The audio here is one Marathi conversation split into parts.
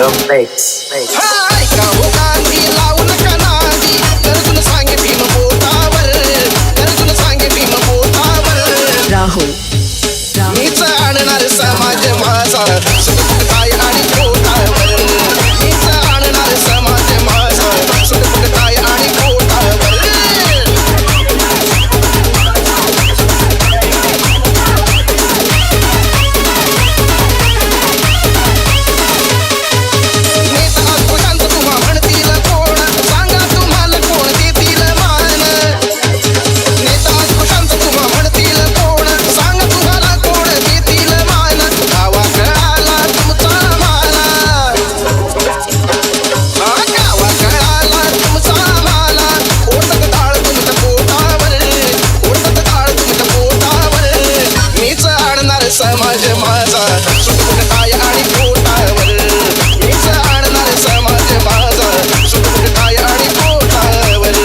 The mix. हाय का हो गांधी लावू नका नादी गरजून सांगे भीम बोटावर गरजून सांगे भीम बोटावर राहुल मीच आणणार समाज माझा सुटपुट काय आणि पोटावर मीच आणणार समाज माझा सुटपुट काय आणि पोटावर नेता अस्पृश्यांचं तुम्हा म्हणतील कोण सांगा तुम्हाला कोण देतील मान नेता अस्पृश्यांचं तुम्हा म्हणतील कोण सांगा तुम्हाला कोण देतील मान गावाकडे आला तुमचा माला गावाकडे आला तुमचा माला ओटत डाळ तुमच्या पोटावर ओटत डाळ तुमच्या पोटावर मीच आणणार समाज माझा सुटपुट काय आणि पोटावर मीच आणणार समाज माझा सुटपुट काय आणि पोटावर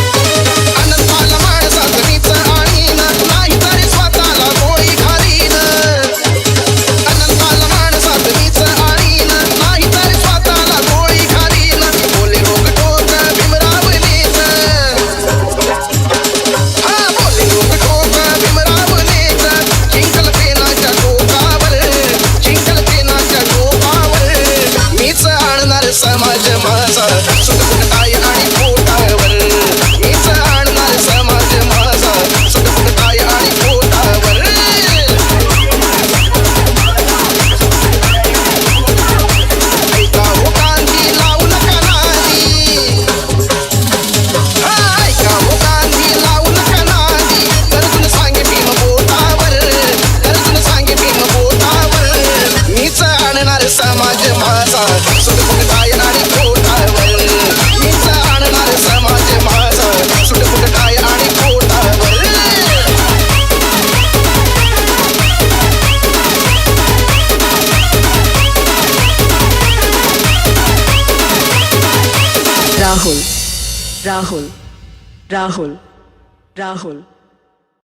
अनंताला माणसात मीच आणीन नाही तरी स्वतःला गोळी घालीन अनंताला माणसात मीच आणीन नाही तरी स्वतःला गोळी घालीन बोले रोग ठोक भीमराव नेच हा बोले रोग ठोक भीमराव नेच जिंकल पेनाच्या टोकावर जिंकल पेनाच्या टोकावर मीच आणणार समाज माझा सुटपुट काय आणि पोटावर मीच आणणार समाज माझा सुटपुट काय आणि पोटावर ऐका हो गांधी लावू नका नादी ऐका हो गांधी लावू नका नादी गरजून सांगे भीम बोटावर गरजून सांगे भीम बोटावर मीच आणणार समाज माझा सुटपुट काय आणि पोटावर मीच आणणार समाज माझा सुटपुट काय आणि पोटावर राहुल राहुल राहुल राहुल